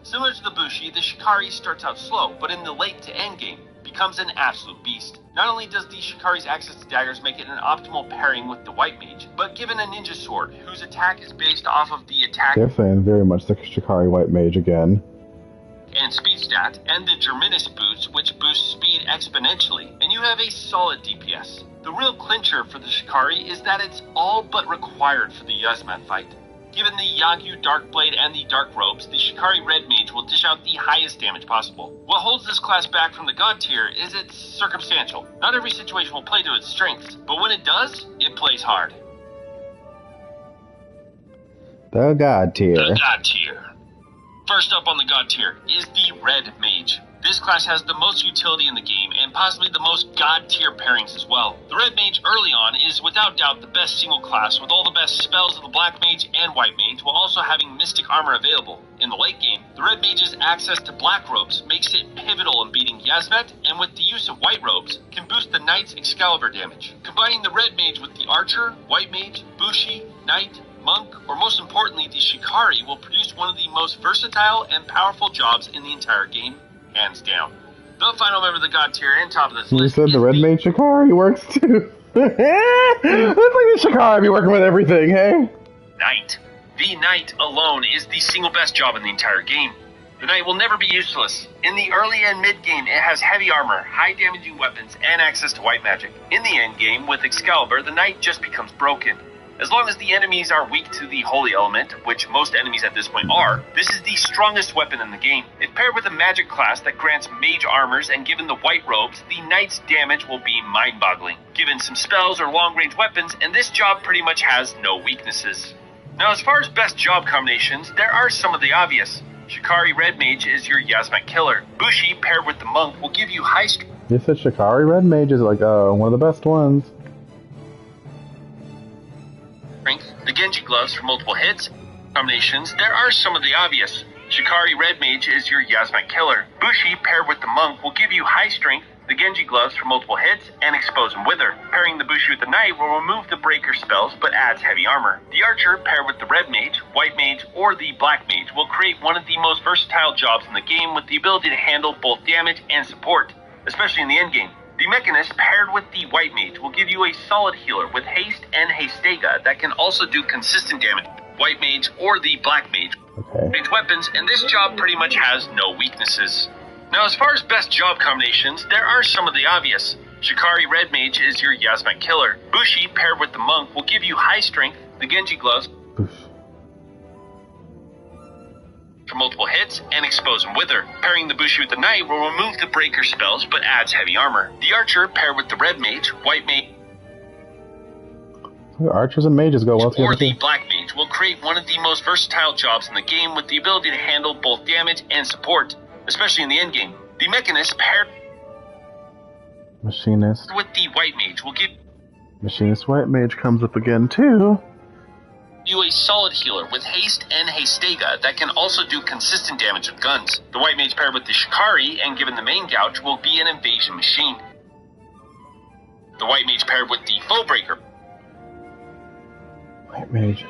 Similar to the Bushi, the Shikari starts out slow, but in the late to end game, becomes an absolute beast. Not only does the Shikari's access to daggers make it an optimal pairing with the White Mage, but given a ninja sword, whose attack is based off of the attack They're saying very much the Shikari White Mage again. And speed stat, and the Germinus boots, which boost speed exponentially, and you have a solid DPS. The real clincher for the Shikari is that it's all but required for the Yasmat fight. Given the Yagyu Darkblade and the Dark Robes, the Shikari Red Mage will dish out the highest damage possible. What holds this class back from the God tier is it's circumstantial. Not every situation will play to its strengths, but when it does, it plays hard. The God tier. The God tier. First up on the God tier is the Red Mage. This class has the most utility in the game, and possibly the most God tier pairings as well. The Red Mage early on is without doubt the best single class, with all the best spells of the Black Mage and White Mage, while also having Mystic Armor available. In the late game, the Red Mage's access to Black Robes makes it pivotal in beating Yasmet, and with the use of White Robes, can boost the Knight's Excalibur damage. Combining the Red Mage with the Archer, White Mage, Bushi, Knight, Monk, or most importantly the Shikari will produce one of the most versatile and powerful jobs in the entire game, hands down. The final member of the God tier and top of this You list said the Red Mage Shikari works too. Looks like the Shikari be working with everything, hey? Knight. The Knight alone is the single best job in the entire game. The Knight will never be useless. In the early and mid game, it has heavy armor, high damaging weapons, and access to white magic. In the end game, with Excalibur, the Knight just becomes broken. As long as the enemies are weak to the holy element, which most enemies at this point are, this is the strongest weapon in the game. If paired with a magic class that grants mage armors and given the white robes, the knight's damage will be mind-boggling. Given some spells or long-range weapons, and this job pretty much has no weaknesses. Now as far as best job combinations, there are some of the obvious. Shikari Red Mage is your Yasmat killer. Bushi paired with the monk will give you high strength. You said Shikari Red Mage is like one of the best ones. The Genji gloves for multiple hits. Combinations, there are some of the obvious. Shikari Red Mage is your Yasmat killer. Bushi paired with the monk will give you high strength, the Genji gloves for multiple hits, and expose and wither. Pairing the Bushi with the knight will remove the breaker spells but adds heavy armor. The archer paired with the Red Mage, White Mage, or the Black Mage will create one of the most versatile jobs in the game with the ability to handle both damage and support, especially in the endgame. The Mechanist paired with the White Mage will give you a solid healer with haste and hastega that can also do consistent damage. White Mage or the Black Mage. Mage weapons, and this job pretty much has no weaknesses. Now as far as best job combinations, there are some of the obvious. Shikari Red Mage is your Yasmat killer. Bushi paired with the monk will give you high strength, the Genji gloves for multiple hits, and expose and wither. Pairing the Bushi with the knight will remove the breaker spells but adds heavy armor. The archer paired with the Red Mage, White Mage, Archers and mages go well or together. the Black Mage will create one of the most versatile jobs in the game with the ability to handle both damage and support, especially in the endgame. The Mechanist paired Machinist. with the White Mage will give Machinist White Mage comes up again too. you a solid healer with haste and hastega that can also do consistent damage with guns. The White Mage paired with the Shikari and given the main gouge will be an invasion machine. The White Mage paired with the Foebreaker White Mage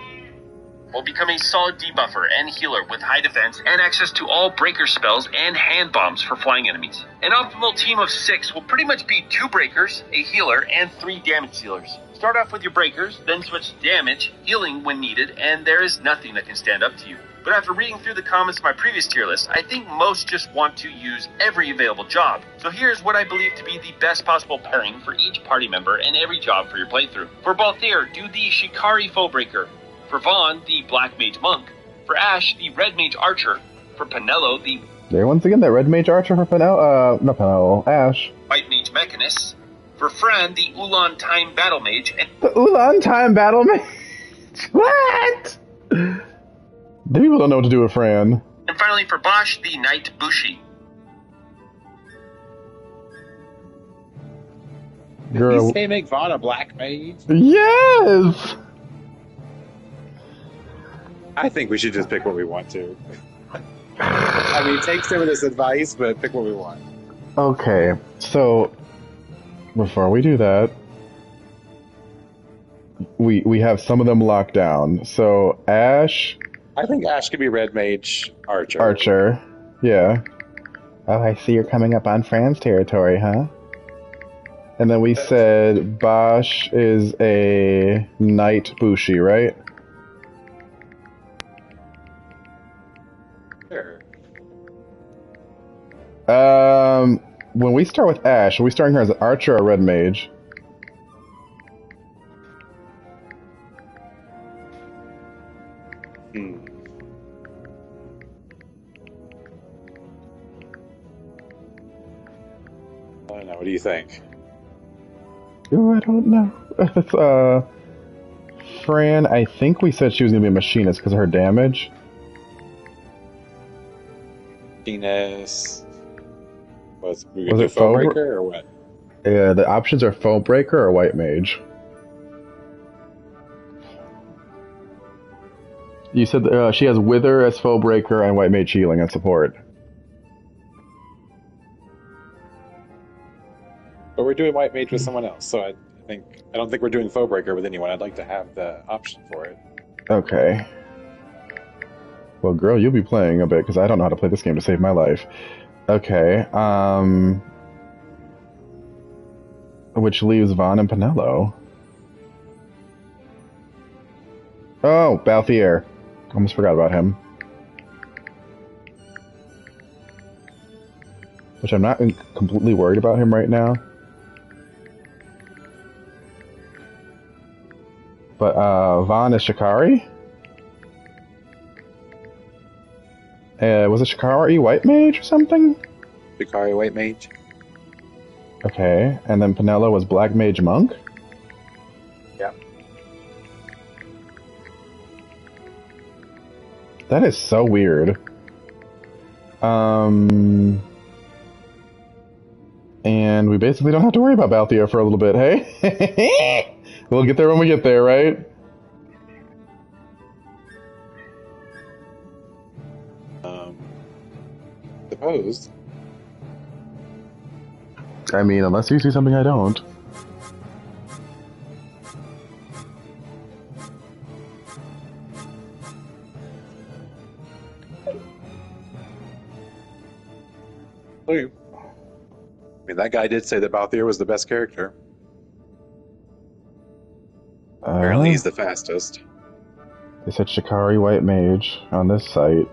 will become a solid debuffer and healer with high defense and access to all breaker spells and hand bombs for flying enemies. An optimal team of 6 will pretty much be 2 breakers, a healer, and 3 damage dealers. Start off with your breakers, then switch to damage, healing when needed, and there is nothing that can stand up to you. But after reading through the comments of my previous tier list, I think most just want to use every available job. So here's what I believe to be the best possible pairing for each party member and every job for your playthrough. For Balthier, do the Shikari Foebreaker. For Vaughn, the Black Mage Monk. For Ash, the Red Mage Archer. For Penelo, the There once again, that Red Mage Archer for Ash. White Mage Mechanist. For Fran, the Ulan Time Battle Mage. And The Ulan Time Battle Mage? What? The people don't know what to do with Fran. finally for Bosch, the Knight Bushi. Girl. you say make Vaughn a black mage? Yes! I think we should just pick what we want to. I mean, take some of this advice, but pick what we want. Okay, so before we do that, we have some of them locked down. So Ash, I think Ash could be red mage archer. Archer, yeah. Oh, I see you're coming up on Fran's territory, huh? And then we said Bosch is a knight Bushi, right? Sure. When we start with Ash, are we starting her as an archer or red mage? I don't know. What do you think? Oh, I don't know. It's, Fran, I think we said she was going to be a machinist because of her damage. Machinist. Was it foe foe breaker or what? Yeah, the options are foe breaker or white mage. You said she has wither as foe breaker and white mage healing and support. But we're doing white mage with someone else, so I don't think we're doing foe breaker with anyone. I'd like to have the option for it. Okay. Well, girl, you'll be playing a bit because I don't know how to play this game to save my life. Okay. Which leaves Vaughn and Pinello. Oh, Balthier. Almost forgot about him. Which I'm not completely worried about him right now. But Vaughn is Shikari? Was it Shikari White Mage or something? Shikari White Mage. Okay, and then Pinello was Black Mage Monk? Yeah. That is so weird. And we basically don't have to worry about Balthier for a little bit, hey? We'll get there when we get there, right? Suppose. I mean, unless you see something I don't. I mean, that guy did say that Balthier was the best character. Apparently he's the fastest. They said Shikari White Mage on this site.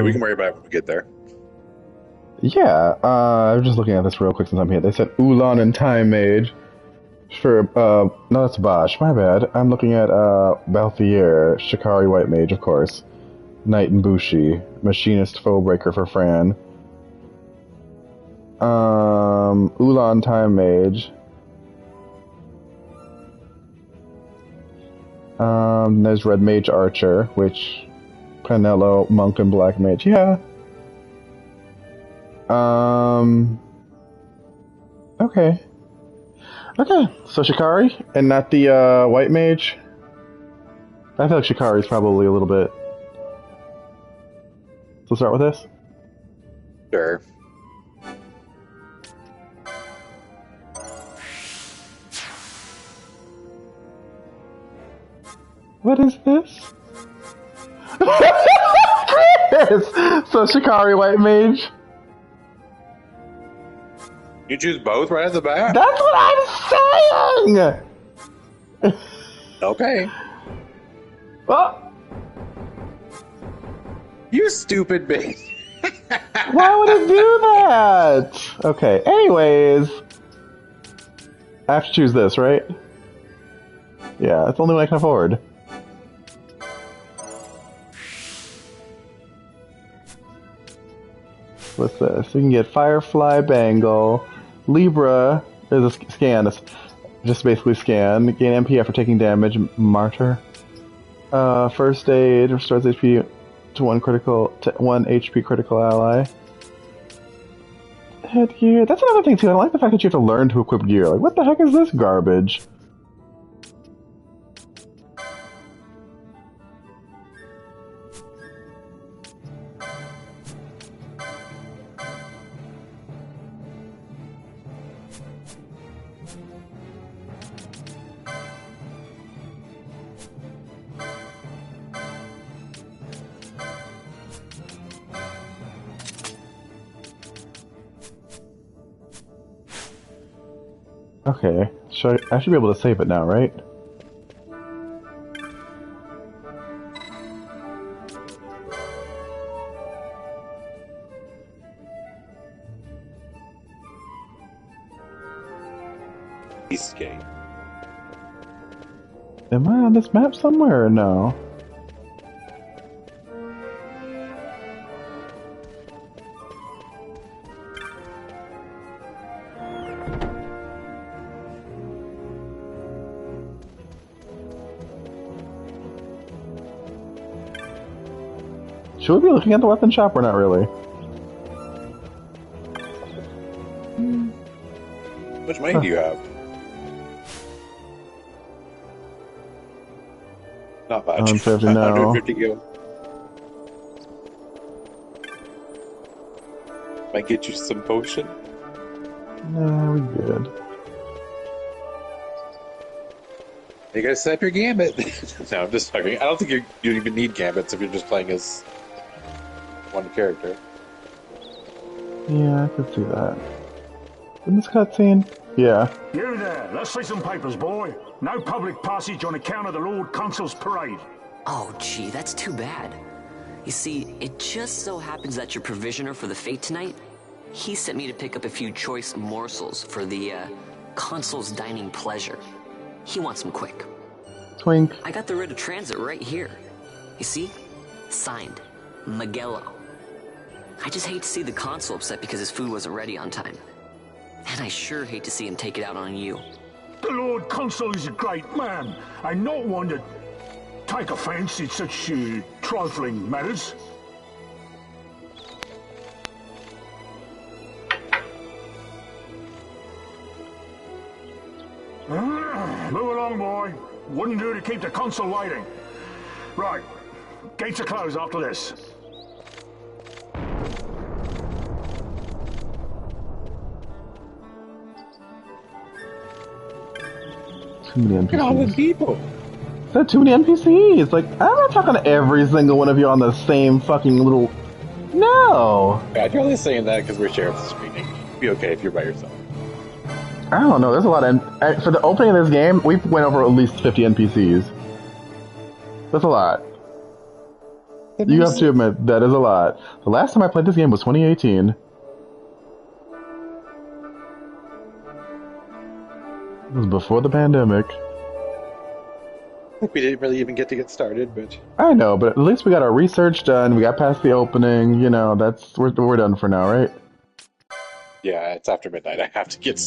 We can worry about it when we get there. Yeah, I'm just looking at this real quick since I'm here. They said Ulan and Time Mage. For, no, that's Bosch. My bad. I'm looking at, Balthier, Shikari White Mage, of course. Knight and Bushi. Machinist Foe Breaker for Fran. Ulan Time Mage. There's Red Mage Archer, which... Pinello, Monk, and Black Mage. Yeah. Okay. Okay, so Shikari, and not the, White Mage? I feel like Shikari's probably a little bit... So we'll start with this? Sure. What is this? So Shikari White Mage. You choose both right at the bat? That's what I'm saying! Okay. Well, you stupid bitch. Why would it do that? Okay, anyways. I have to choose this, right? Yeah, it's the only one I can afford. What's this? You can get Firefly Bangle. Libra is a scan. It's just basically scan. Gain MP after taking damage. Martyr. First aid restores HP to one HP critical ally. Headgear. That's another thing too. I like the fact that you have to learn to equip gear. Like, what the heck is this garbage? Okay, I should be able to save it now, right? Escape. Am I on this map somewhere or no? Should we be looking at the weapon shop or not really? How much money do you have? Not much. 150 now. 150 go. Might get you some potion. Nah, we good. You gotta set up your gambit. No, I'm just talking. I don't think you even need gambits if you're just playing as one character. Yeah, I could see that. In this cutscene? Yeah. You there, let's see some papers, boy. No public passage on account of the Lord Consul's parade. Oh, gee, that's too bad. You see, it just so happens that your provisioner for the fete tonight, he sent me to pick up a few choice morsels for the, Consul's dining pleasure. He wants them quick. Twink. I got the writ of transit right here. You see? Signed, Magello. I just hate to see the Consul upset because his food wasn't ready on time. And I sure hate to see him take it out on you. The Lord Consul is a great man, and not one to take offense in such trifling matters. Move along, boy. Wouldn't do to keep the Consul waiting. Right. Gates are closed after this. Too many NPCs. Look at all the people. There are too many NPCs. Like, I'm not talking to every single one of you on the same fucking little. No. Yeah, you're only saying that because we're sharing the screening. It'd be okay if you're by yourself. I don't know. There's a lot of for the opening of this game. We went over at least 50 NPCs. That's a lot. You have to admit that is a lot. The last time I played this game was 2018. It was before the pandemic. I think we didn't really even get started, but I know, but at least we got our research done. We got past the opening. You know, we're done for now, right? yeah, it's after midnight. I have to get